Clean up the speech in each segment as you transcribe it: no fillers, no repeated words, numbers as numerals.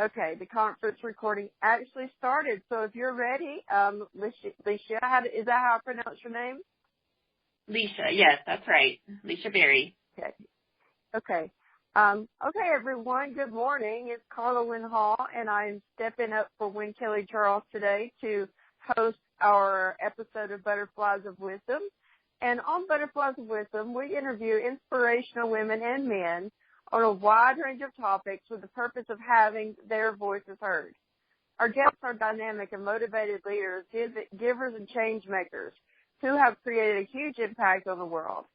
Okay, the conference recording actually started. So if you're ready, Licia, is that how I pronounce your name? Licia, yes, that's right. Licia Berry. Okay. Okay. Okay, everyone. Good morning. It's Carla Wynn Hall, and I'm stepping up for Wynn Kelly Charles today to host our episode of Butterflies of Wisdom. And on Butterflies of Wisdom, we interview inspirational women and men on a wide range of topics with the purpose of having their voices heard. Our guests are dynamic and motivated leaders, givers and change makers who have created a huge impact on the world.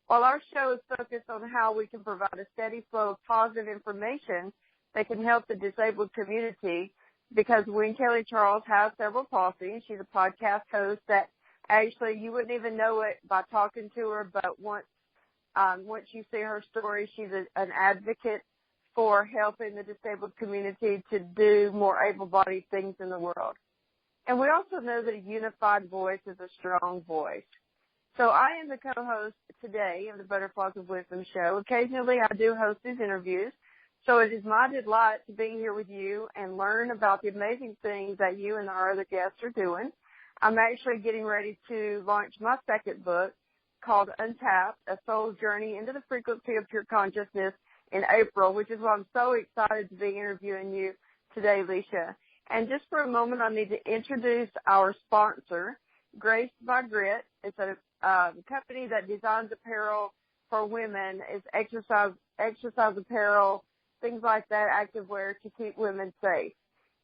While our show is focused on how we can provide a steady flow of positive information that can help the disabled community, because Wynn Kelly Charles has cerebral palsy. She's a podcast host that actually you wouldn't even know it by talking to her, but once you see her story, she's an advocate for helping the disabled community to do more able-bodied things in the world. And we also know that a unified voice is a strong voice. So I am the co-host today of the Butterflies of Wisdom show. Occasionally I do host these interviews, so it is my delight to be here with you and learn about the amazing things that you and our other guests are doing. I'm actually getting ready to launch my second book called Untapped, A Soul's Journey into the Frequency of Pure Consciousness in April, which is why I'm so excited to be interviewing you today, Licia. And just for a moment, I need to introduce our sponsor, Grace by Grit. It's a company that designs apparel for women. It's exercise apparel, things like that, activewear to keep women safe.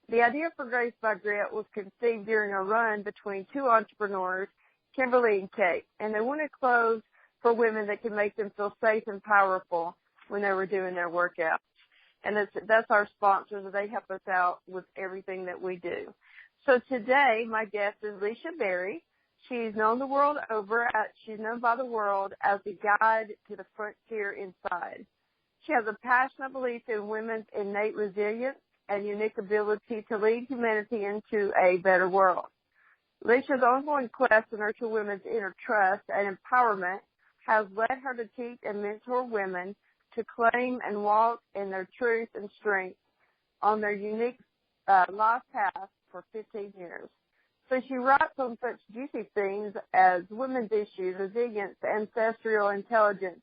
The idea for Grace by Grit was conceived during a run between two entrepreneurs, Kimberly and Kate, and they wanted clothes for women that can make them feel safe and powerful when they were doing their workouts. And that's our sponsor, so they help us out with everything that we do. So today, my guest is Licia Berry. She's known the world over. She's known by the world as the guide to the frontier inside. She has a passionate belief in women's innate resilience and unique ability to lead humanity into a better world. Licia's ongoing quest to nurture women's inner trust and empowerment has led her to teach and mentor women to claim and walk in their truth and strength on their unique life path for 15 years. So she writes on such juicy themes as women's issues, resilience, ancestral intelligence,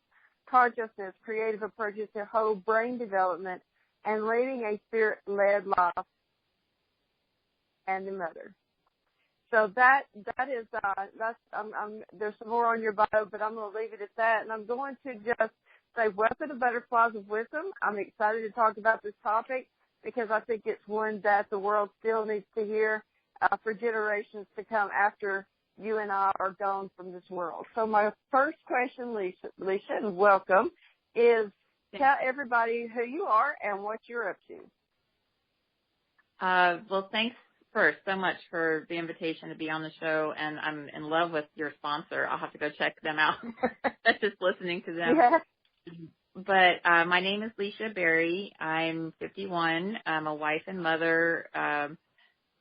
consciousness, creative approaches to whole brain development, and leading a spirit-led life, and the mother. So there's some more on your bio, but I'm going to leave it at that, and I'm going to just say welcome to Butterflies of Wisdom. I'm excited to talk about this topic because I think it's one that the world still needs to hear for generations to come after you and I are gone from this world. So my first question, Licia, and welcome, is tell everybody who you are and what you're up to. Well, thanks first so much for the invitation to be on the show, and I'm in love with your sponsor. I'll have to go check them out. Just listening to them. Yeah. But my name is Licia Berry. I'm 51. I'm a wife and mother.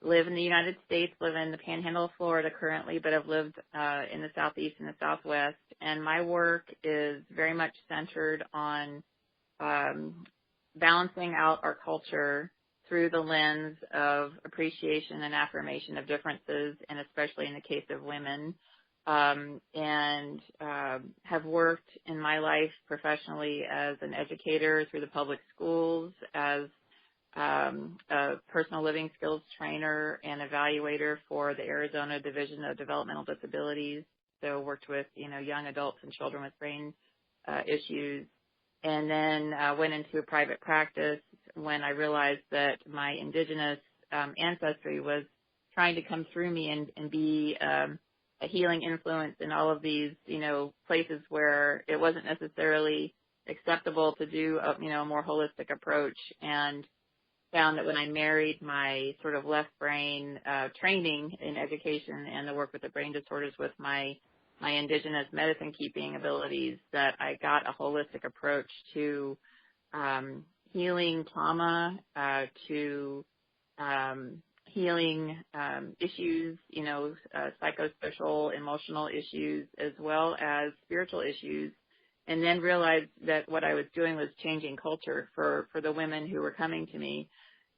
Live in the United States, live in the Panhandle of Florida currently, but I've lived in the Southeast and the Southwest. And my work is very much centered on balancing out our culture through the lens of appreciation and affirmation of differences, and especially in the case of women. And have worked in my life professionally as an educator through the public schools, as a personal living skills trainer and evaluator for the Arizona Division of Developmental Disabilities. So worked with, young adults and children with brain issues. And then went into a private practice when I realized that my indigenous ancestry was trying to come through me and be a healing influence in all of these, places where it wasn't necessarily acceptable to do a more holistic approach. And found that when I married my sort of left brain training in education and the work with the brain disorders with my indigenous medicine keeping abilities, that I got a holistic approach to healing trauma, to healing issues, psychosocial, emotional issues, as well as spiritual issues. And then realized that what I was doing was changing culture for the women who were coming to me.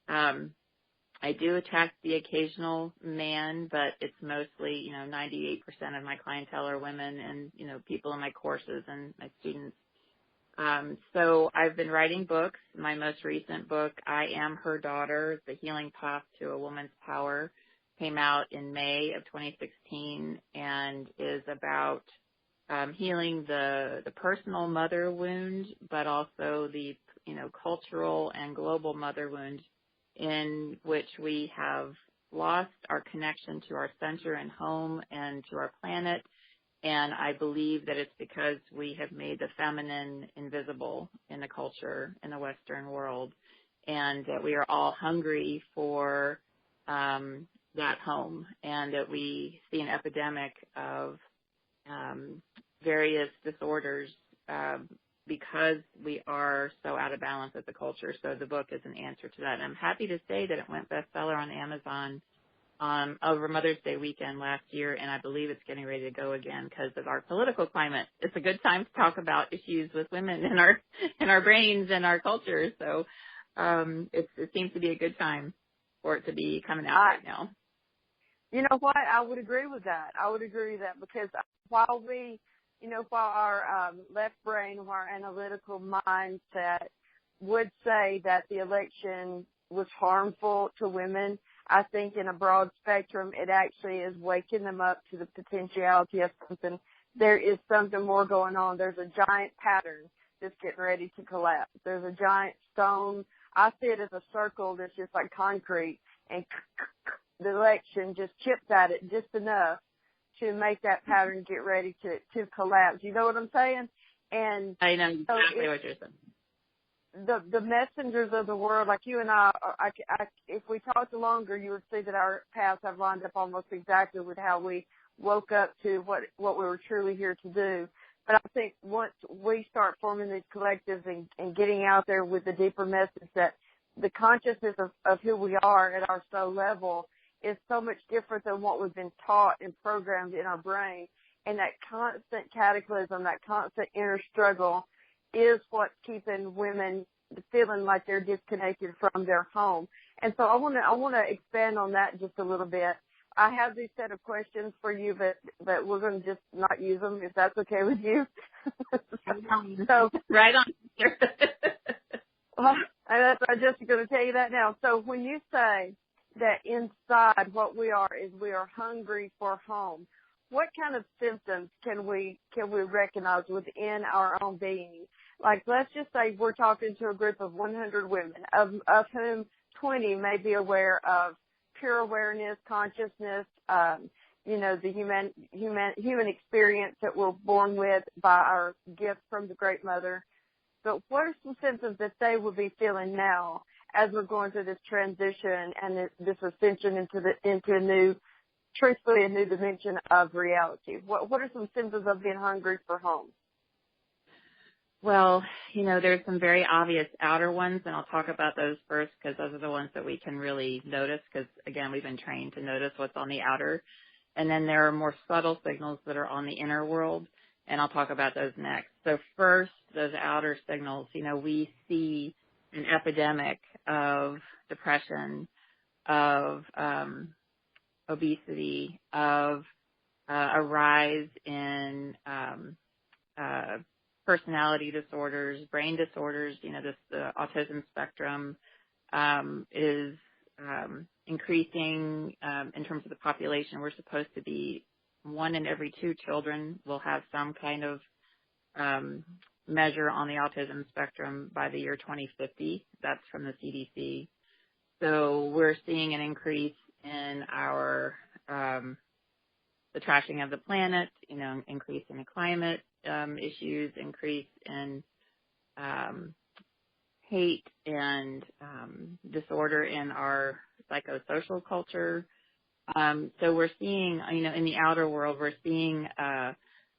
I do attract the occasional man, but it's mostly, 98% of my clientele are women and, people in my courses and my students. So I've been writing books. My most recent book, I Am Her Daughter, The Healing Path to a Woman's Power, came out in May of 2016 and is about healing the personal mother wound, but also the, cultural and global mother wound in which we have lost our connection to our center and home and to our planet. And I believe that it's because we have made the feminine invisible in the culture in the Western world, and that we are all hungry for that home, and that we see an epidemic of various disorders because we are so out of balance as a culture. So the book is an answer to that. And I'm happy to say that it went bestseller on Amazon over Mother's Day weekend last year, and I believe it's getting ready to go again because of our political climate. It's a good time to talk about issues with women in our brains and our culture. So it seems to be a good time for it to be coming out right now. You know what? I would agree with that. Because while our left brain, our analytical mindset would say that the election was harmful to women, I think in a broad spectrum, it actually is waking them up to the potentiality of something. There is something more going on. There's a giant pattern that's getting ready to collapse. There's a giant stone. I see it as a circle that's just like concrete, and the election just chips at it just enough to make that pattern get ready to collapse. You know what I'm saying? And I know exactly what you're saying. The messengers of the world, like you and I, if we talked longer, you would see that our paths have lined up almost exactly with how we woke up to what we were truly here to do. But I think once we start forming these collectives and getting out there with the deeper message that the consciousness of who we are at our soul level is so much different than what we've been taught and programmed in our brain. And that constant cataclysm, that constant inner struggle is what's keeping women feeling like they're disconnected from their home. And so I want to expand on that just a little bit. I have these set of questions for you, but we're going to just not use them if that's okay with you. So right on. I'm just going to tell you that now. So when you say that inside what we are is we are hungry for home, what kind of symptoms can we recognize within our own being? Like, let's just say we're talking to a group of 100 women, of whom 20 may be aware of pure awareness, consciousness, the human experience that we're born with by our gift from the Great Mother. But what are some symptoms that they would be feeling now as we're going through this transition and this ascension into a new dimension of reality? What are some symptoms of being hungry for home? Well, there's some very obvious outer ones, and I'll talk about those first because those are the ones that we can really notice because, again, we've been trained to notice what's on the outer. And then there are more subtle signals that are on the inner world, and I'll talk about those next. So first, those outer signals, we see an epidemic of depression, of obesity, of a rise in personality disorders, brain disorders. The autism spectrum is increasing in terms of the population. We're supposed to be 1 in every 2 children will have some kind of measure on the autism spectrum by the year 2050. That's from the CDC. So we're seeing an increase in our the trashing of the planet, increase in the climate issues, increase in hate and disorder in our psychosocial culture. So we're seeing, in the outer world, we're seeing a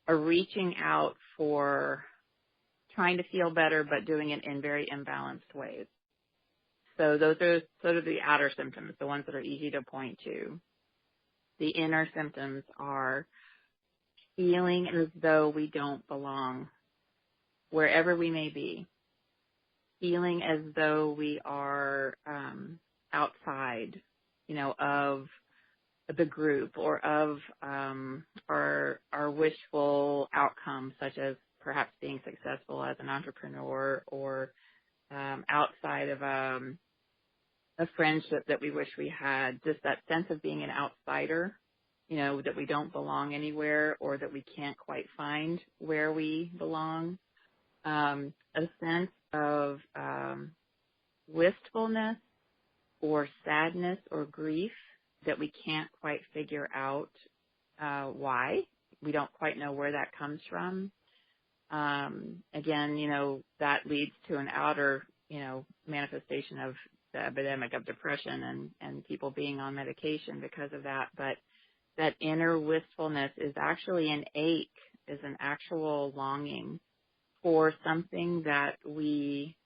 reaching out for trying to feel better, but doing it in very imbalanced ways. So those are sort of the outer symptoms, the ones that are easy to point to. The inner symptoms are feeling as though we don't belong wherever we may be, feeling as though we are outside, of the group or of our wishful outcomes, such as perhaps being successful as an entrepreneur or outside of a friendship that we wish we had, just that sense of being an outsider, that we don't belong anywhere or that we can't quite find where we belong, a sense of wistfulness or sadness or grief that we can't quite figure out why. We don't quite know where that comes from. Again, that leads to an outer, manifestation of the epidemic of depression and people being on medication because of that. But that inner wistfulness is actually an ache, is an actual longing for something that we,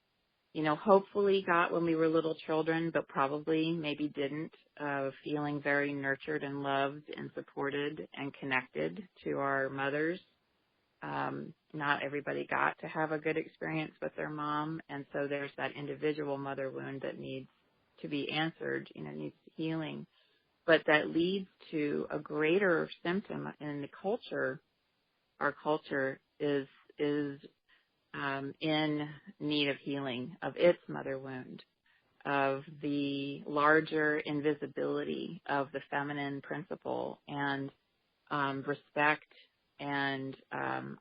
hopefully got when we were little children, but probably maybe didn't, feeling very nurtured and loved and supported and connected to our mothers. Not everybody got to have a good experience with their mom, and so there's that individual mother wound that needs to be answered, needs healing. But that leads to a greater symptom in the culture. Our culture is in need of healing of its mother wound, of the larger invisibility of the feminine principle and respect and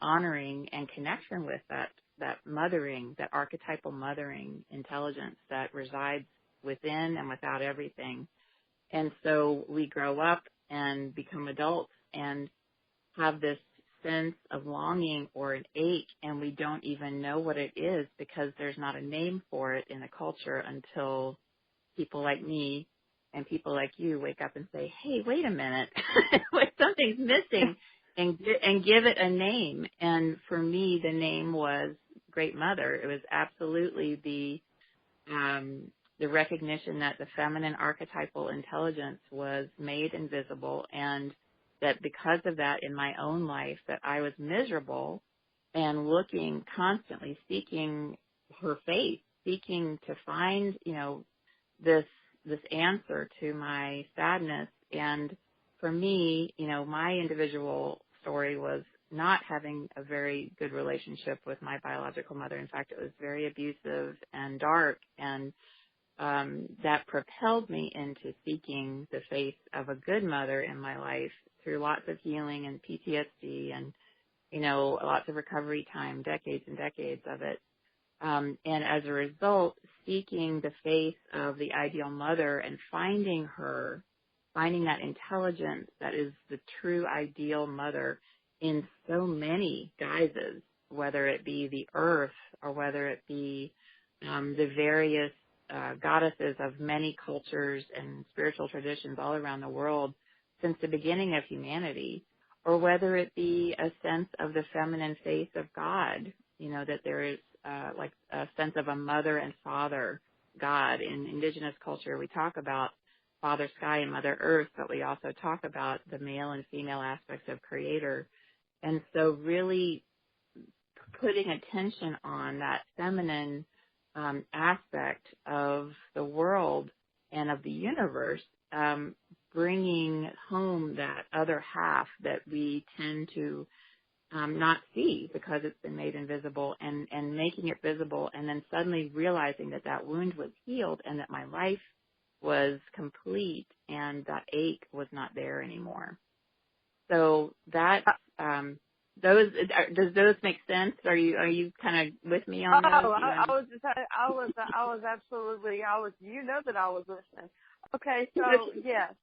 honoring and connection with that mothering, that archetypal mothering intelligence that resides within and without everything. And so we grow up and become adults and have this sense of longing or an ache, and we don't even know what it is because there's not a name for it in the culture until people like me and people like you wake up and say, hey, wait a minute, something's missing, and give it a name. And for me, the name was Great Mother. It was absolutely the recognition that the feminine archetypal intelligence was made invisible, and that because of that in my own life that I was miserable and looking constantly, seeking her face, seeking to find, this answer to my sadness. And for me, my individual story was not having a very good relationship with my biological mother. In fact, it was very abusive and dark, and that propelled me into seeking the face of a good mother in my life through lots of healing and PTSD and, lots of recovery time, decades and decades of it. And as a result, seeking the face of the ideal mother and finding that intelligence that is the true ideal mother in so many guises, whether it be the earth or whether it be the various goddesses of many cultures and spiritual traditions all around the world since the beginning of humanity, or whether it be a sense of the feminine face of God, that there is like a sense of a mother and father God. In indigenous culture, we talk about Father Sky and Mother Earth, but we also talk about the male and female aspects of Creator. And so really putting attention on that feminine aspect of the world and of the universe, bringing home that other half that we tend to not see because it's been made invisible, and making it visible, and then suddenly realizing that wound was healed and that my life was complete and that ache was not there anymore. So that does those make sense? Are you kind of with me on those? I was absolutely, that I was listening. Okay, so yes,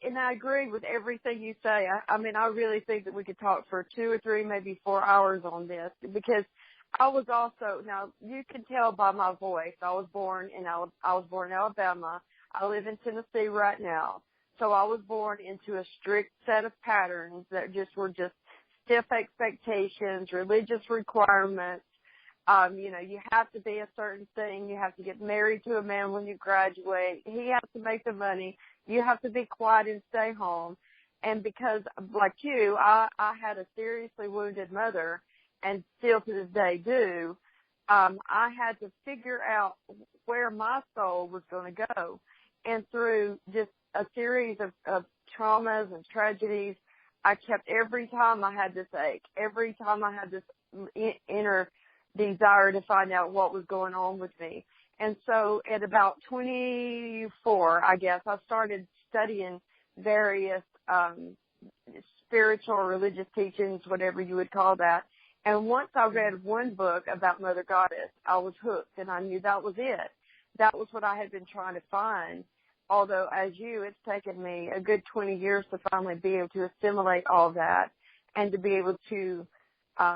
and I agree with everything you say. I really think that we could talk for 2 or 3, maybe 4 hours on this, because I was also, now you can tell by my voice, I was born in Alabama. I live in Tennessee right now. So I was born into a strict set of patterns that were stiff expectations, religious requirements. You have to be a certain thing. You have to get married to a man when you graduate. He has to make the money. You have to be quiet and stay home. And because, like you, I had a seriously wounded mother, and still to this day do. I had to figure out where my soul was going to go. And through just a series of traumas and tragedies, I kept, every time I had this ache, every time I had this inner desire to find out what was going on with me. And so at about 24, I guess, I started studying various spiritual or religious teachings, whatever you would call that. And once I read one book about Mother Goddess, I was hooked, and I knew that was it. That was what I had been trying to find. Although, as you, it's taken me a good 20 years to finally be able to assimilate all that and to be able to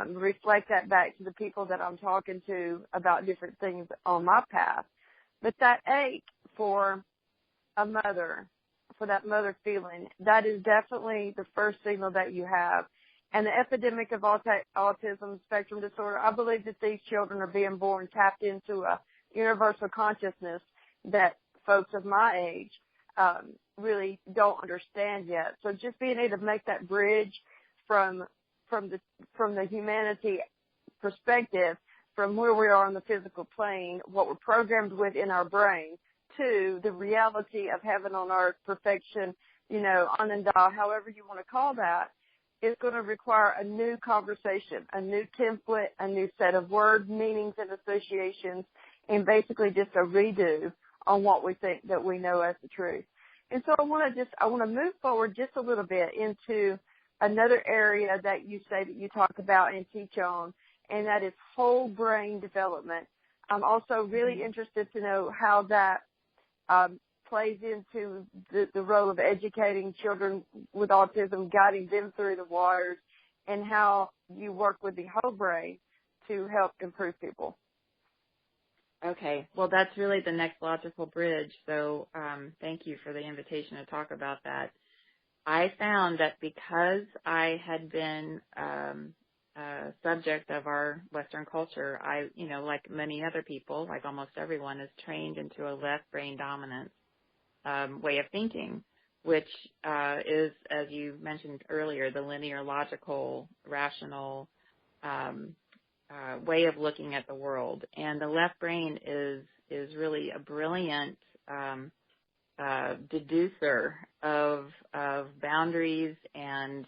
reflect that back to the people that I'm talking to about different things on my path. But that ache for a mother, for that mother feeling, that is definitely the first signal that you have. And the epidemic of autism spectrum disorder, I believe that these children are being born tapped into a universal consciousness that folks of my age really don't understand yet. So just being able to make that bridge from the humanity perspective, from where we are on the physical plane, what we're programmed with in our brain, to the reality of heaven on earth, perfection, Ananda, however you want to call that, is going to require a new conversation, a new template, a new set of words, meanings, and associations, and basically just a redo on what we think that we know as the truth. And so I want to move forward just a little bit into another area that you say that you talk about and teach on, and that is whole brain development. I'm also really interested to know how that plays into the role of educating children with autism, guiding them through the waters, and how you work with the whole brain to help improve people. Okay. Well, that's really the next logical bridge. So thank you for the invitation to talk about that. I found that because I had been a subject of our Western culture, I, like many other people, like almost everyone, is trained into a left brain dominant way of thinking, which is, as you mentioned earlier, the linear, logical, rational way of looking at the world. And the left brain is really a brilliant deducer of boundaries and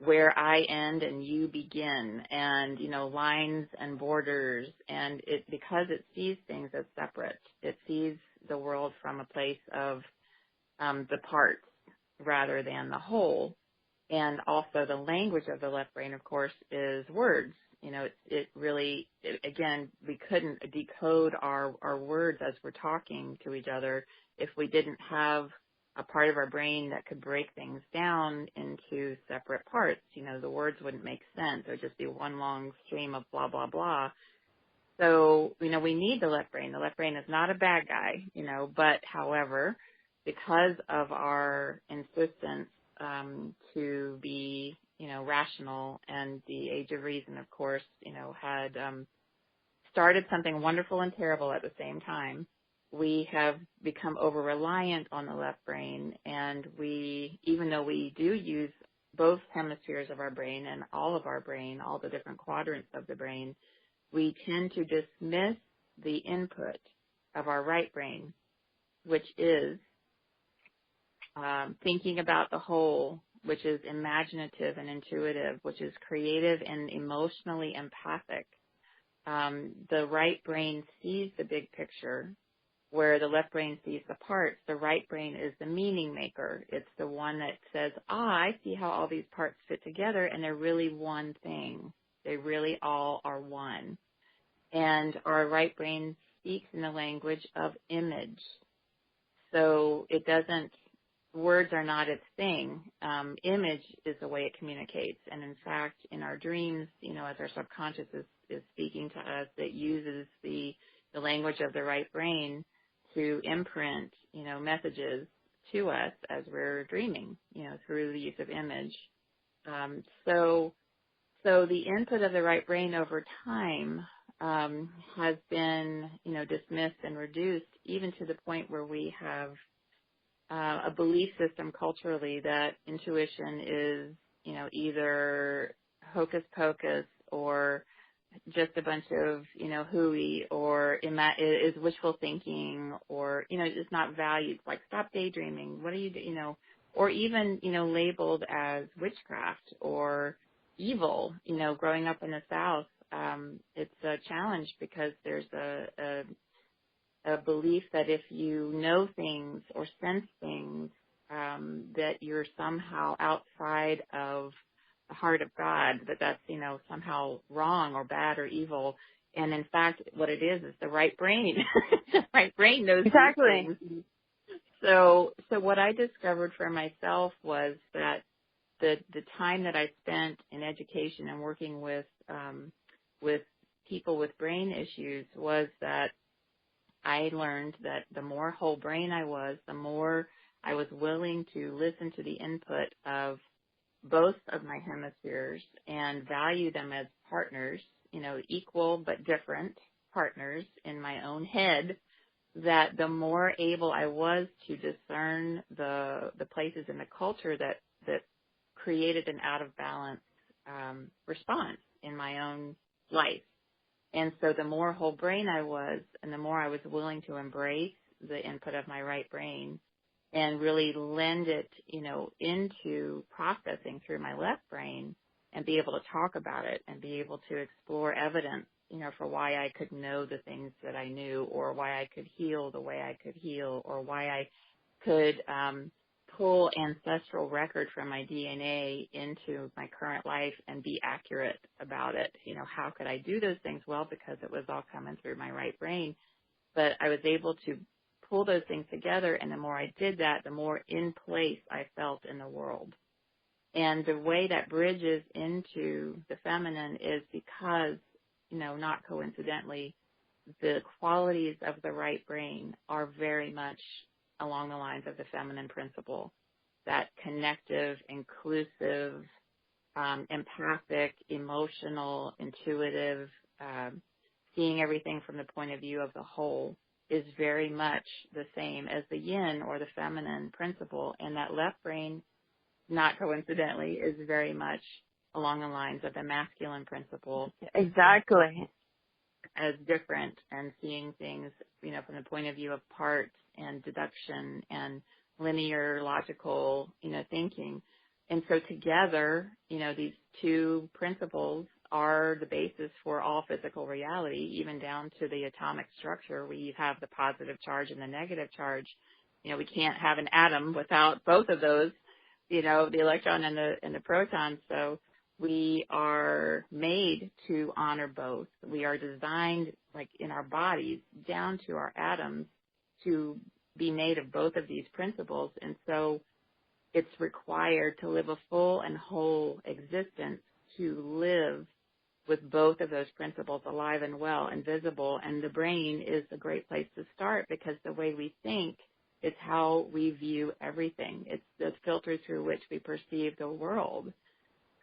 where I end and you begin, and lines and borders, and because it sees things as separate, it sees the world from a place of the parts rather than the whole. And also the language of the left brain, of course, is words. Again, we couldn't decode our words as we're talking to each other if we didn't have a part of our brain that could break things down into separate parts. The words wouldn't make sense. It would just be one long stream of blah, blah, blah. So, we need the left brain. The left brain is not a bad guy, but however, because of our insistence to be, rational, and the age of reason, of course, had started something wonderful and terrible at the same time. We have become over-reliant on the left brain, and even though we do use both hemispheres of our brain and all of our brain, all the different quadrants of the brain, we tend to dismiss the input of our right brain, which is thinking about the whole, which is imaginative and intuitive, which is creative and emotionally empathic. The right brain sees the big picture, where the left brain sees the parts. The right brain is the meaning maker. It's the one that says, I see how all these parts fit together, and they're really one thing. They really all are one. And our right brain speaks in the language of image. So words are not its thing. Image is the way it communicates. And in fact, in our dreams, as our subconscious is speaking to us, it uses the language of the right brain to imprint, messages to us as we're dreaming, through the use of image. So the input of the right brain over time has been, dismissed and reduced, even to the point where we have a belief system culturally that intuition is, either hocus pocus or just a bunch of, hooey or is wishful thinking or, it's not valued. Like, stop daydreaming. What are you, or even, labeled as witchcraft or evil, growing up in the South. It's a challenge because there's a belief that if you know things or sense things, that you're somehow outside of the heart of God, that's, somehow wrong or bad or evil. And in fact, what it is the right brain. The right brain knows exactly these things. So what I discovered for myself was that the time that I spent in education and working with people with brain issues was that I learned that the more whole brain I was, the more I was willing to listen to the input of both of my hemispheres and value them as partners, equal but different partners in my own head, that the more able I was to discern the places in the culture that created an out of balance response in my own life. And so the more whole brain I was and the more I was willing to embrace the input of my right brain and really lend it, into processing through my left brain and be able to talk about it and be able to explore evidence, for why I could know the things that I knew or why I could heal the way I could heal or why I could pull ancestral record from my DNA into my current life and be accurate about it. How could I do those things? Well, because it was all coming through my right brain. But I was able to pull those things together, and the more I did that, the more in place I felt in the world. And the way that bridges into the feminine is because, not coincidentally, the qualities of the right brain are very much along the lines of the feminine principle, that connective, inclusive, empathic, emotional, intuitive, seeing everything from the point of view of the whole is very much the same as the yin or the feminine principle. And that left brain, not coincidentally, is very much along the lines of the masculine principle. Exactly. As different and seeing things, from the point of view of parts and deduction and linear, logical, thinking. And so together, these two principles are the basis for all physical reality, even down to the atomic structure. We have the positive charge and the negative charge. We can't have an atom without both of those, the electron and the proton. So we are made to honor both. We are designed, like in our bodies, down to our atoms, to be made of both of these principles. And so it's required to live a full and whole existence to live with both of those principles alive and well and visible. And the brain is a great place to start because the way we think is how we view everything. It's the filter through which we perceive the world.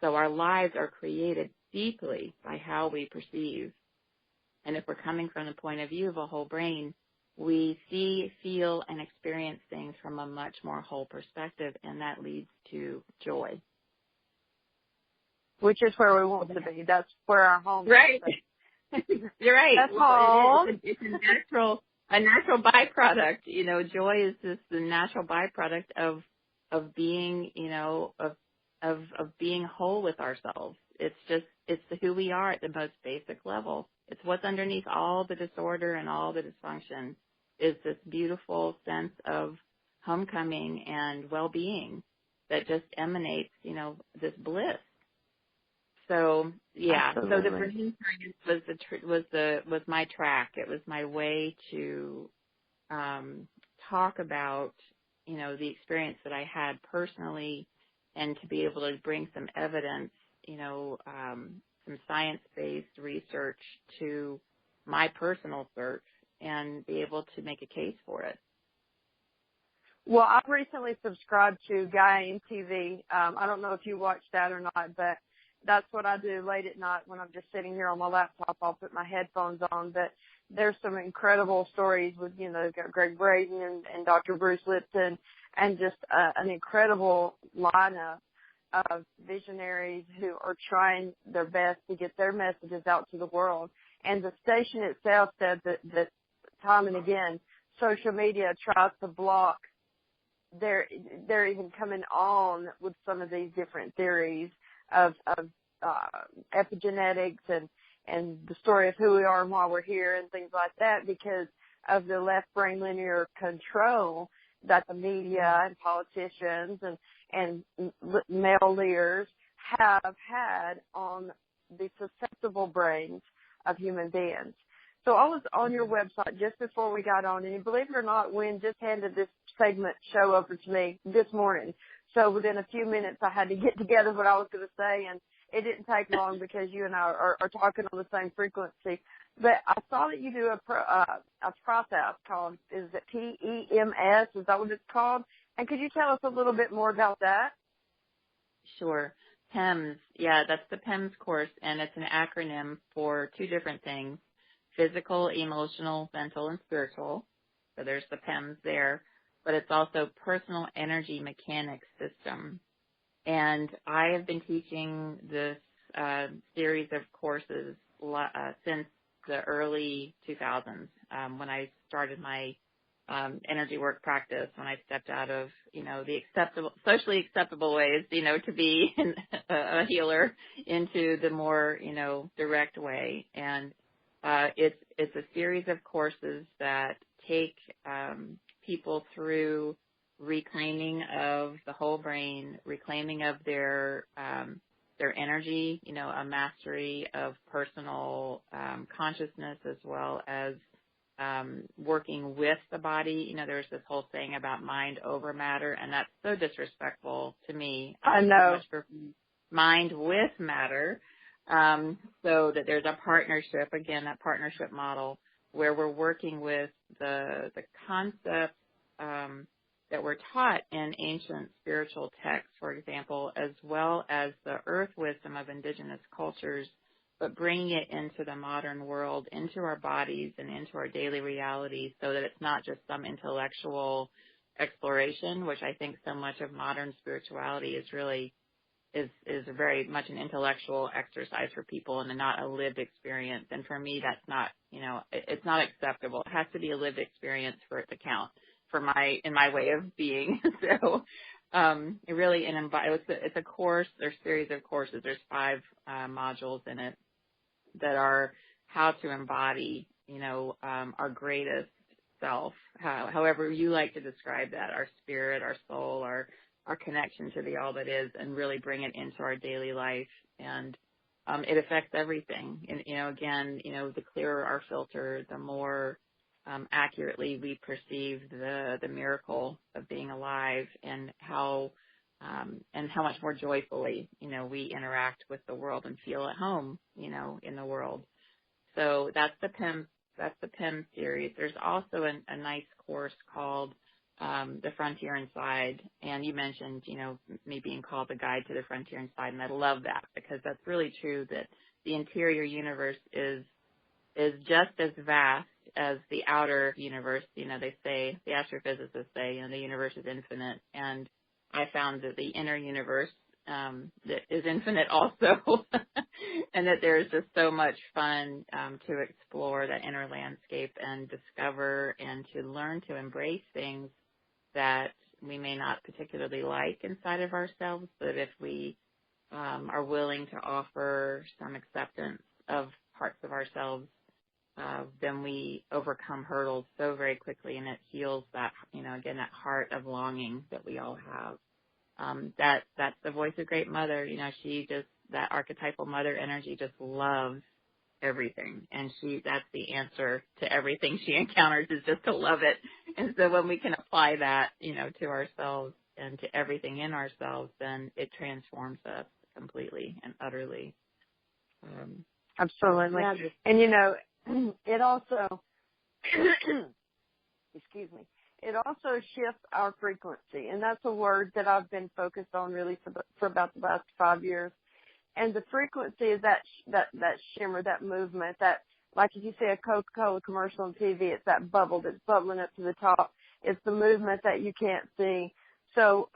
So our lives are created deeply by how we perceive. And if we're coming from the point of view of a whole brain, we see, feel, and experience things from a much more whole perspective, and that leads to joy. Which is where we want to be. That's where our home right. is. You're right. That's home. It's a natural byproduct. Joy is just the natural byproduct of being, of being whole with ourselves. It's who we are at the most basic level. It's what's underneath all the disorder and all the dysfunction is this beautiful sense of homecoming and well-being that just emanates, this bliss. So yeah, Absolutely. So the brain science was my track. It was my way to talk about, the experience that I had personally, and to be able to bring some evidence, some science-based research to my personal search and be able to make a case for it. Well, I've recently subscribed to Guy MTV. I don't know if you watch that or not, but that's what I do late at night when I'm just sitting here on my laptop. I'll put my headphones on. But there's some incredible stories with, Greg Braden and Dr. Bruce Lipton, and just an incredible lineup of visionaries who are trying their best to get their messages out to the world. And the station itself said that time and again, social media tries to block. They're even coming on with some of these different theories of epigenetics and the story of who we are and why we're here and things like that, because of the left brain linear control that the media and politicians and male leaders have had on the susceptible brains of human beings. So I was on your website just before we got on, and believe it or not, Wynn just handed this segment show over to me this morning. So within a few minutes, I had to get together what I was going to say, and it didn't take long because you and I are talking on the same frequency. But I saw that you do a process called, is it PEMS? Is that what it's called? And could you tell us a little bit more about that? Sure. PEMS, yeah, that's the PEMS course, and it's an acronym for two different things: physical, emotional, mental, and spiritual. So there's the PEMS there, but it's also personal energy mechanics system. And I have been teaching this series of courses since the early 2000s, when I started my energy work practice, when I stepped out of, the socially acceptable ways, to be a healer into the more, direct way. And it's a series of courses that take people through reclaiming of the whole brain, reclaiming of their energy, a mastery of personal consciousness, as well as working with the body. There's this whole thing about mind over matter, and that's so disrespectful to me. I know. Much for mind with matter, so that there's a partnership, again, that partnership model where we're working with the concepts that were taught in ancient spiritual texts, for example, as well as the earth wisdom of indigenous cultures, but bringing it into the modern world, into our bodies and into our daily reality, so that it's not just some intellectual exploration, which I think so much of modern spirituality is really is very much an intellectual exercise for people and not a lived experience. And for me, that's not, it's not acceptable. It has to be a lived experience for it to count in my way of being. So it really, it's a course, there's a series of courses, there's 5 modules in it that are how to embody, our greatest self, however you like to describe that, our spirit, our soul, our connection to the all that is, and really bring it into our daily life. And it affects everything. And, again, the clearer our filter, the more accurately we perceive the miracle of being alive, and how much more joyfully, we interact with the world and feel at home, in the world. So that's the PEM series. There's also a nice course called The Frontier Inside, and you mentioned, me being called the guide to the frontier inside, and I love that, because that's really true, that the interior universe is just as vast as the outer universe. They say, the astrophysicists say, the universe is infinite, and I found that the inner universe that is infinite also, and that there's just so much fun to explore that inner landscape and discover and to learn to embrace things that we may not particularly like inside of ourselves, but if we are willing to offer some acceptance of parts of ourselves, then we overcome hurdles so very quickly, and it heals that, again, that heart of longing that we all have. That's the voice of Great Mother. She just, that archetypal mother energy just loves everything, and that's the answer to everything she encounters, is just to love it. And so when we can apply that, to ourselves and to everything in ourselves, then it transforms us completely and utterly. Absolutely. Yeah, and it also excuse me, it also shifts our frequency, and that's a word that I've been focused on really for about the last 5 years. And the frequency is that shimmer, that movement, that, like if you see a Coca-Cola commercial on TV, it's that bubble that's bubbling up to the top. It's the movement that you can't see. So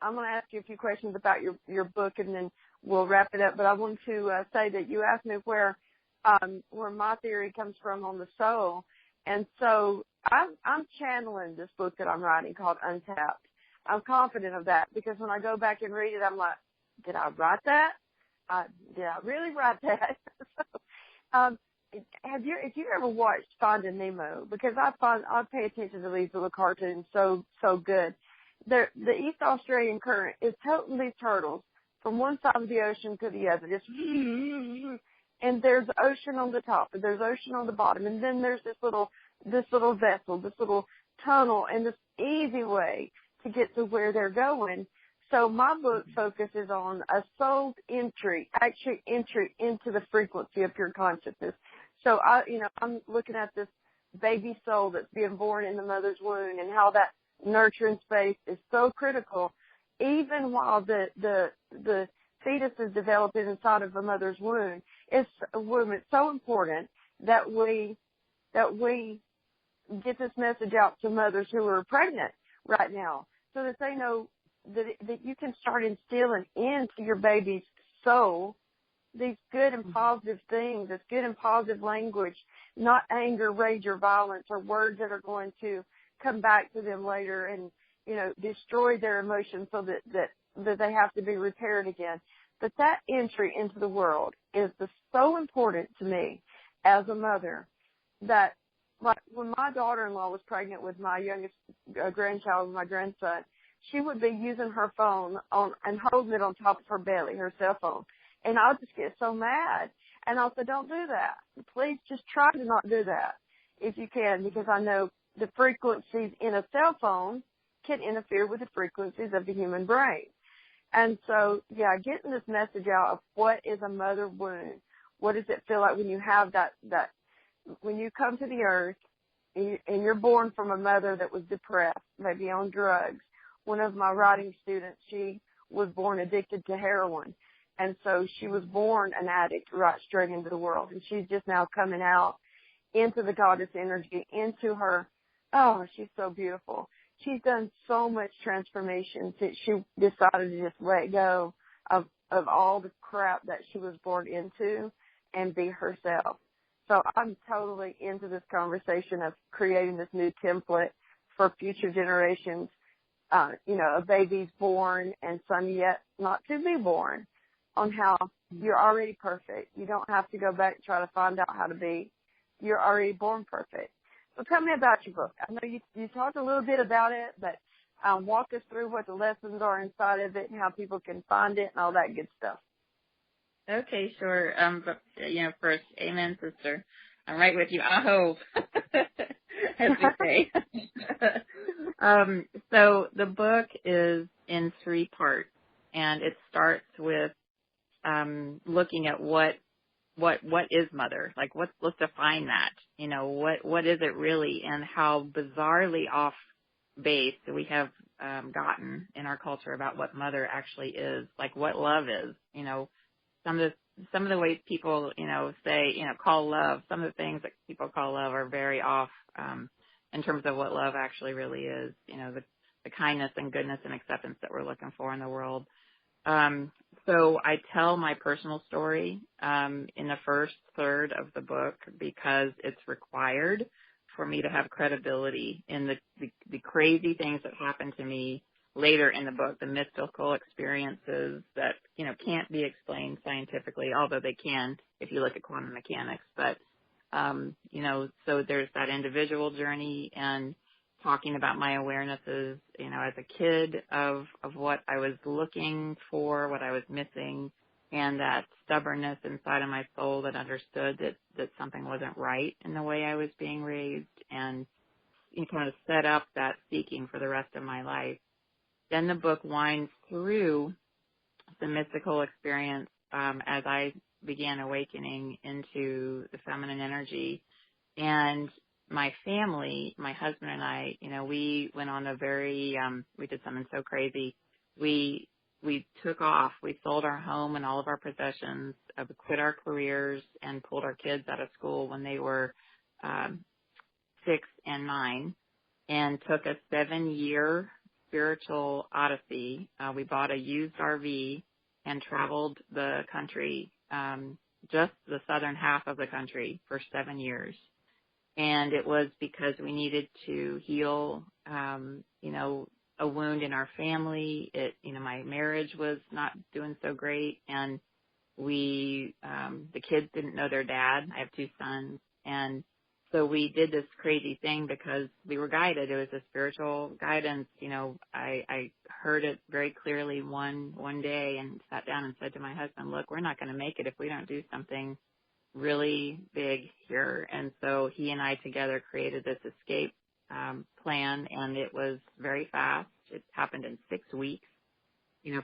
I'm going to ask you a few questions about your book, and then we'll wrap it up. But I want to say that you asked me where my theory comes from on the soul. And so I'm channeling this book that I'm writing called Untapped. I'm confident of that because when I go back and read it, I'm like, did I write that? Did I really write that? So, if you ever watched Finding Nemo, because I pay attention to these little cartoons so good. The East Australian current is toting these turtles from one side of the ocean to the other, just and there's ocean on the top, and there's ocean on the bottom, and then there's this little vessel, this little tunnel, and this easy way to get to where they're going. So my book focuses on a soul's entry into the frequency of pure consciousness. So I'm looking at this baby soul that's being born in the mother's womb and how that nurturing space is so critical, even while the fetus is developing inside of a mother's womb. It's so important that we get this message out to mothers who are pregnant right now, so that they know that you can start instilling into your baby's soul these good and positive things, this good and positive language, not anger, rage, or violence, or words that are going to come back to them later and, destroy their emotions so that they have to be repaired again. But that entry into the world is so important to me as a mother that, like, when my daughter-in-law was pregnant with my youngest grandchild, my grandson, she would be using her phone and holding it on top of her belly, her cell phone. And I would just get so mad. And I said, don't do that. Please just try to not do that if you can, because I know the frequencies in a cell phone can interfere with the frequencies of the human brain. And so, getting this message out of what is a mother wound, what does it feel like when you have that when you come to the earth and you're born from a mother that was depressed, maybe on drugs. One of my writing students, she was born addicted to heroin. And so she was born an addict right straight into the world. And she's just now coming out into the goddess energy, into her. Oh, she's so beautiful. She's done so much transformation since she decided to just let go of all the crap that she was born into and be herself. So I'm totally into this conversation of creating this new template for future generations. A baby's born and some yet not to be born, on how you're already perfect. You don't have to go back and try to find out how to be. You're already born perfect. So tell me about your book. I know you talked a little bit about it, but walk us through what the lessons are inside of it and how people can find it and all that good stuff. Okay, sure. But first, amen, sister. I'm right with you. Aho, as we say. So the book is in 3 parts, and it starts with looking at what is mother? Like, let's define that. What is it really, and how bizarrely off base we have gotten in our culture about what mother actually is, like what love is. Some of the ways people, say, call love, some of the things that people call love are very off in terms of what love actually really is, the kindness and goodness and acceptance that we're looking for in the world. So I tell my personal story in the first third of the book because it's required for me to have credibility in the crazy things that happened to me later in the book, the mystical experiences that, can't be explained scientifically, although they can if you look at quantum mechanics. But, so there's that individual journey and talking about my awarenesses, as a kid of what I was looking for, what I was missing, and that stubbornness inside of my soul that understood that something wasn't right in the way I was being raised, and kind of set up that seeking for the rest of my life. Then the book winds through the mystical experience as I began awakening into the feminine energy. And my family, my husband and I, we went on a very, we did something so crazy. We took off. We sold our home and all of our possessions, quit our careers, and pulled our kids out of school when they were 6 and 9, and took a 7-year spiritual odyssey. We bought a used RV and traveled the country, just the southern half of the country for 7 years. And it was because we needed to heal, a wound in our family. My marriage was not doing so great, and the kids didn't know their dad. I have 2 sons, and so we did this crazy thing because we were guided. It was a spiritual guidance. I heard it very clearly one day and sat down and said to my husband, look, we're not going to make it if we don't do something really big here. And so he and I together created this escape plan, and it was very fast. It happened in 6 weeks,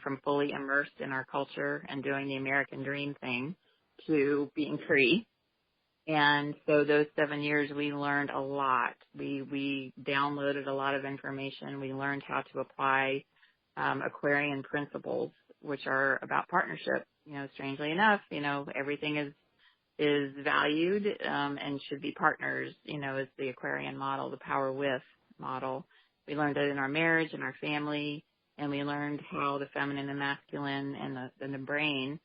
from fully immersed in our culture and doing the American dream thing to being free. And so those 7 years, we learned a lot. We downloaded a lot of information. We learned how to apply Aquarian principles, which are about partnership. Strangely enough, everything is valued and should be partners, is the Aquarian model, the power with model. We learned that in our marriage and our family, and we learned how the feminine and masculine and the brain,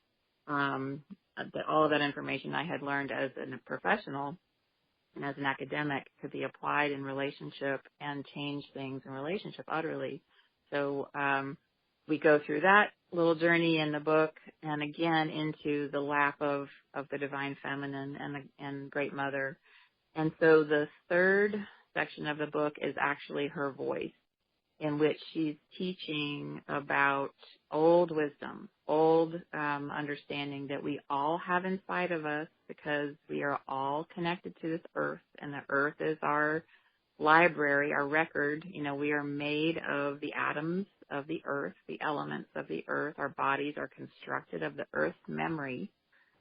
all of that information I had learned as a professional and as an academic could be applied in relationship and change things in relationship utterly. So we go through that little journey in the book, and again into the lap of the divine feminine and Great Mother. And so the third section of the book is actually her voice, in which she's teaching about old wisdom, old understanding that we all have inside of us, because we are all connected to this earth, and the earth is our library, our record. We are made of the atoms of the earth, the elements of the earth. Our bodies are constructed of the earth's memory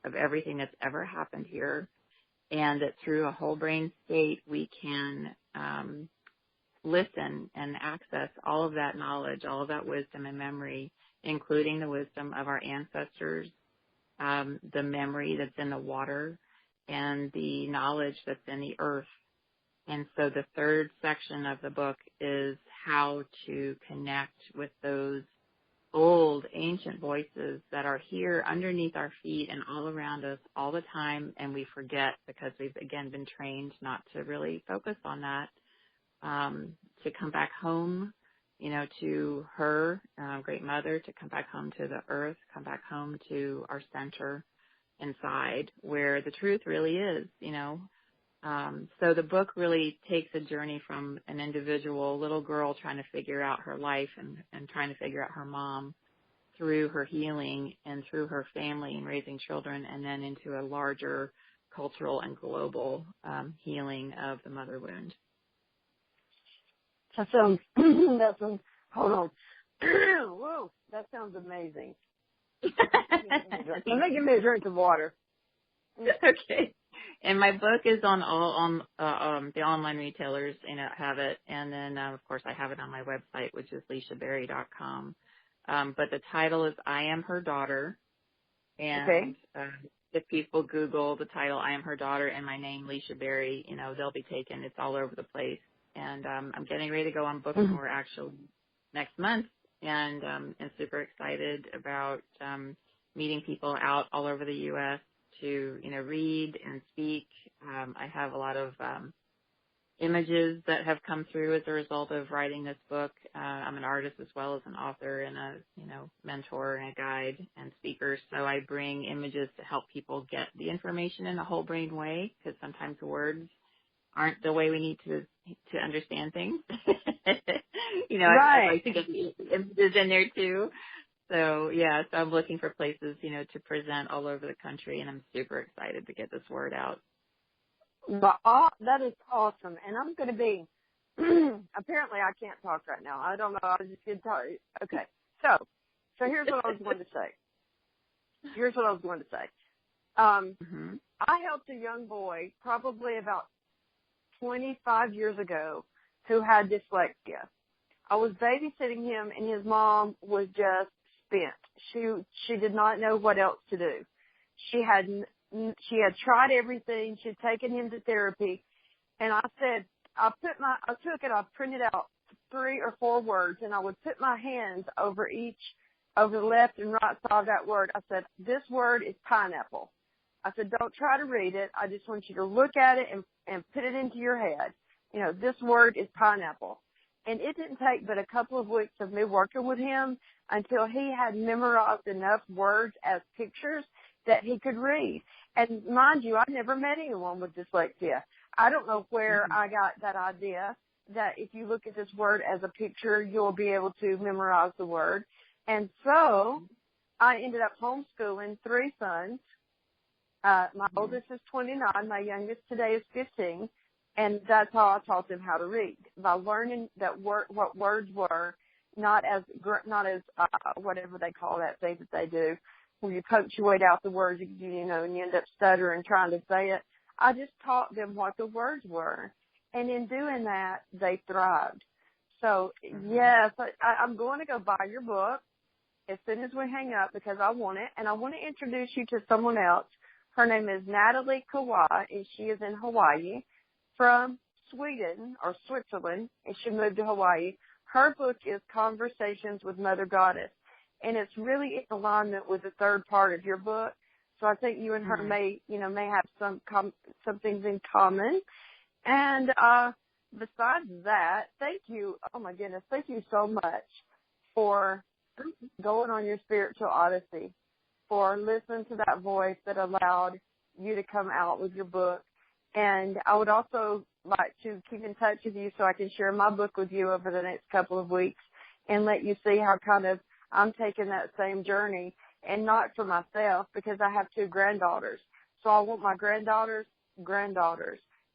of everything that's ever happened here, and that through a whole brain state we can listen and access all of that knowledge, all of that wisdom and memory, including the wisdom of our ancestors, the memory that's in the water, and the knowledge that's in the earth. And so the third section of the book is how to connect with those old ancient voices that are here underneath our feet and all around us all the time, and we forget because we've, again, been trained not to really focus on that, to come back home, to her, Great Mother, to come back home to the earth, come back home to our center inside where the truth really is, So the book really takes a journey from an individual little girl trying to figure out her life and trying to figure out her mom, through her healing and through her family and raising children, and then into a larger cultural and global healing of the mother wound. Hold on. Whoa, that sounds amazing. Let me give me a drink of water. Okay. And my book is on the online retailers, have it. And then, of course, I have it on my website, which is LiciaBerry.com. But the title is I Am Her Daughter. And if people Google the title, I Am Her Daughter, and my name, Licia Berry, they'll be taken. It's all over the place. And I'm getting ready to go on book tour actually next month, and super excited about meeting people out all over the U.S. to read and speak. I have a lot of images that have come through as a result of writing this book. I'm an artist as well as an author and a mentor and a guide and speaker. So I bring images to help people get the information in a whole brain way, because sometimes words aren't the way we need to understand things. Right. I like to get the images in there too. So so I'm looking for places, to present all over the country, and I'm super excited to get this word out. But that is awesome. And I'm going to be, apparently I can't talk right now. I don't know. I was just going to tell you. Okay. So here's what I was going to say. I helped a young boy probably about 25 years ago who had dyslexia. I was babysitting him, and his mom was just spent. She did not know what else to do. She had tried everything. She had taken him to therapy, and I said, I printed out 3 or 4 words, and I would put my hands over the left and right side of that word. I said, this word is pineapple. I said, don't try to read it. I just want you to look at it and put it into your head. You know, this word is pineapple. And it didn't take but a couple of weeks of me working with him until he had memorized enough words as pictures that he could read. And mind you, I never met anyone with dyslexia. I don't know where I got that idea that if you look at this word as a picture, you'll be able to memorize the word. And so I ended up homeschooling 3 sons. My oldest is 29. My youngest today is 15. And that's how I taught them how to read, by learning what words were, not as whatever they call that thing that they do, where you punctuate out the words, and you end up stuttering trying to say it. I just taught them what the words were. And in doing that, they thrived. So, yes, I'm going to go buy your book as soon as we hang up because I want it. And I want to introduce you to someone else. Her name is Natalie Kawai, and she is in Hawaii. From Sweden or Switzerland, and she moved to Hawaii. Her book is Conversations with Mother Goddess, and it's really in alignment with the third part of your book. So I think you and her may have some things in common. And besides that, thank you. Oh my goodness, thank you so much for going on your spiritual odyssey, for listening to that voice that allowed you to come out with your book. And I would also like to keep in touch with you so I can share my book with you over the next couple of weeks and let you see how kind of I'm taking that same journey, and not for myself because I have 2 granddaughters. So I want my granddaughters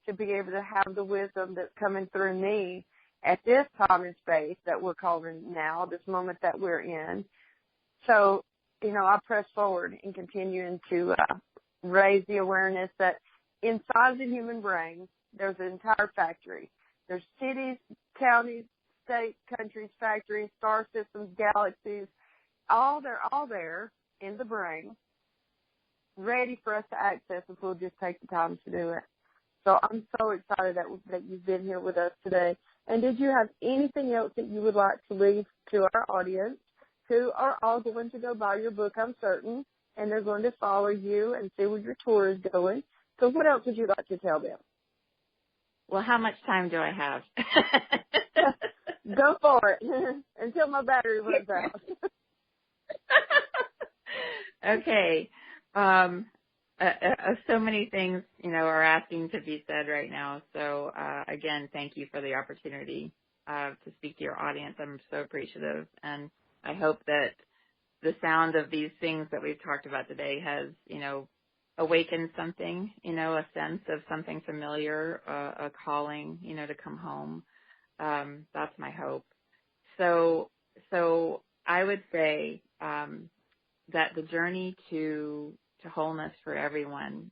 to be able to have the wisdom that's coming through me at this time and space that we're calling now, this moment that we're in. So, I press forward and continuing to raise the awareness that inside the human brain, there's an entire factory. There's cities, counties, states, countries, factories, star systems, galaxies, they're all there in the brain, ready for us to access if we'll just take the time to do it. So I'm so excited that you've been here with us today. And did you have anything else that you would like to leave to our audience, who are all going to go buy your book, I'm certain, and they're going to follow you and see where your tour is going? So what else would you like to tell them? Well, how much time do I have? Go for it until my battery runs out. Okay. So many things, are asking to be said right now. So, again, thank you for the opportunity to speak to your audience. I'm so appreciative. And I hope that the sound of these things that we've talked about today has, awakened something, a sense of something familiar, a calling, to come home. That's my hope. So I would say that the journey to wholeness for everyone,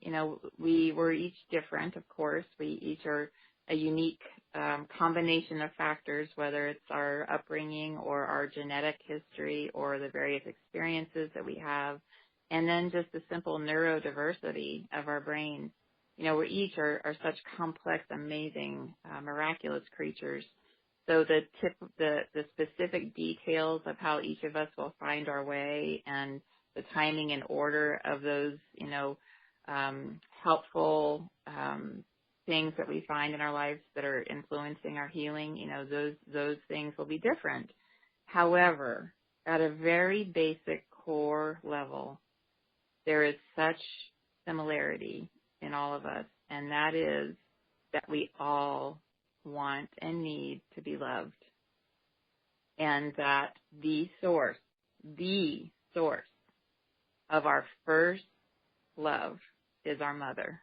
we're each different, of course. We each are a unique combination of factors, whether it's our upbringing or our genetic history or the various experiences that we have. And then just the simple neurodiversity of our brains. We each are such complex, amazing, miraculous creatures. So the specific details of how each of us will find our way and the timing and order of those, helpful things that we find in our lives that are influencing our healing, those things will be different. However, at a very basic core level, there is such similarity in all of us, and that is that we all want and need to be loved, and that the source of our first love is our mother.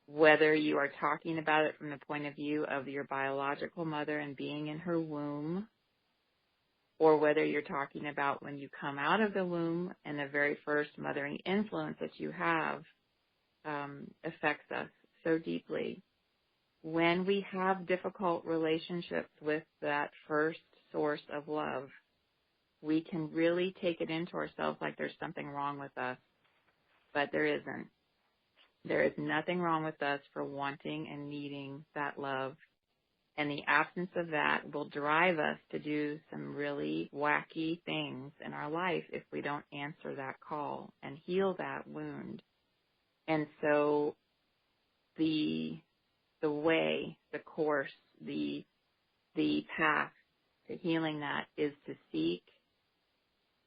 Whether you are talking about it from the point of view of your biological mother and being in her womb, or whether you're talking about when you come out of the womb and the very first mothering influence that you have affects us so deeply. When we have difficult relationships with that first source of love, we can really take it into ourselves like there's something wrong with us, but there isn't. There is nothing wrong with us for wanting and needing that love. And the absence of that will drive us to do some really wacky things in our life if we don't answer that call and heal that wound. And so the way, the course, the path to healing that is to seek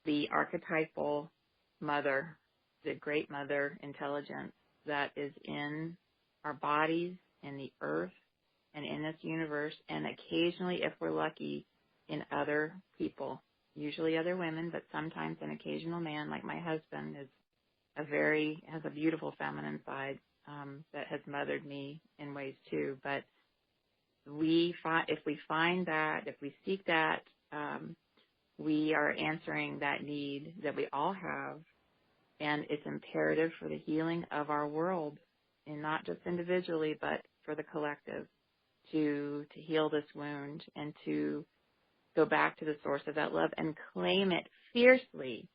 the archetypal mother, the great mother intelligence that is in our bodies, in the earth, and in this universe, and occasionally, if we're lucky, in other people, usually other women, but sometimes an occasional man, like my husband, has a beautiful feminine side that has mothered me in ways too. But if we find that, if we seek that, we are answering that need that we all have, and it's imperative for the healing of our world, and not just individually, but for the collective, to heal this wound and to go back to the source of that love and claim it fiercely,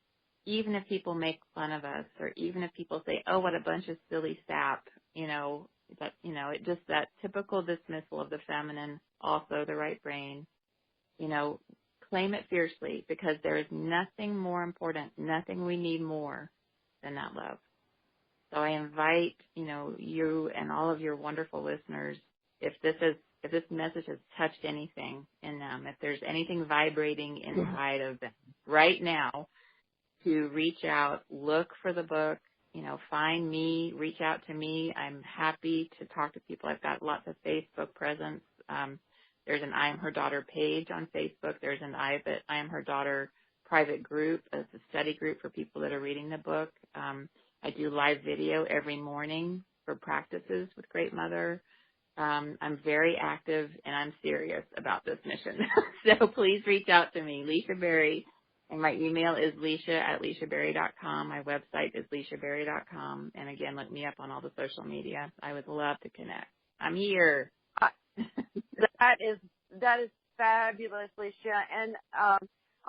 even if people make fun of us, or even if people say, oh, what a bunch of silly sap, it just that typical dismissal of the feminine, also the right brain, claim it fiercely, because there is nothing more important, nothing we need more than that love. So I invite, you and all of your wonderful listeners, if this message has touched anything in them, if there's anything vibrating inside of them right now, to reach out, look for the book, find me, reach out to me. I'm happy to talk to people. I've got lots of Facebook presence. There's an I Am Her Daughter page on Facebook. There's an I Am Her Daughter private group. It's a study group for people that are reading the book. I do live video every morning for practices with Great Mother. I'm very active, and I'm serious about this mission. So please reach out to me, Licia Berry, and my email is licia@liciaberry.com. My website is liciaberry.com. And again, look me up on all the social media. I would love to connect. I'm here. That is fabulous, Licia. And I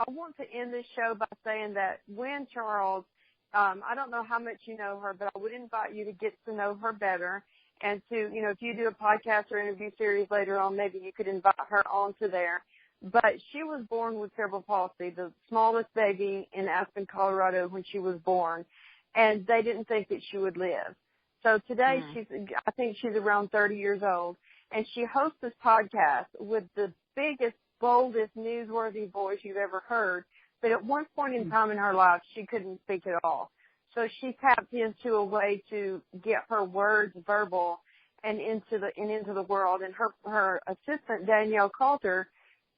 want to end this show by saying that when Charles, I don't know how much you know her, but I would invite you to get to know her better. And to, if you do a podcast or interview series later on, maybe you could invite her onto there. But she was born with cerebral palsy, the smallest baby in Aspen, Colorado, when she was born. And they didn't think that she would live. So today I think she's around 30 years old. And she hosts this podcast with the biggest, boldest, newsworthy voice you've ever heard. But at one point in time in her life, she couldn't speak at all. So she tapped into a way to get her words verbal and into the world. And her assistant, Danielle Coulter,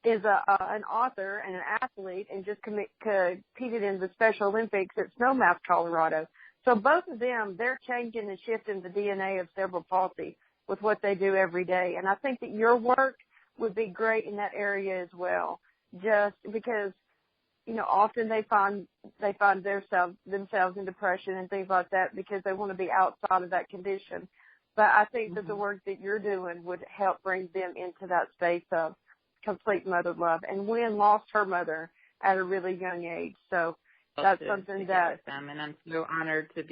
is an author and an athlete, and just competed in the Special Olympics at Snowmass, Colorado. So both of them, they're changing and shifting the DNA of cerebral palsy with what they do every day. And I think that your work would be great in that area as well, just because, often they find themselves in depression and things like that because they want to be outside of that condition. But I think that the work that you're doing would help bring them into that space of complete mother love. And Wynn lost her mother at a really young age. So that's something that... And I'm so honored to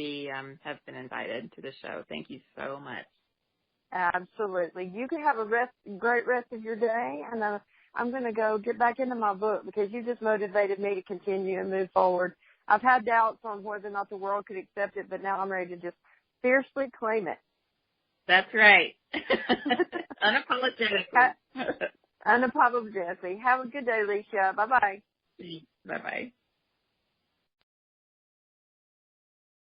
have been invited to the show. Thank you so much. Absolutely. You can have a great rest of your day, and I'm going to go get back into my book because you just motivated me to continue and move forward. I've had doubts on whether or not the world could accept it, but now I'm ready to just fiercely claim it. That's right. Unapologetically. Unapologetically. Have a good day, Licia. Bye-bye. Bye-bye.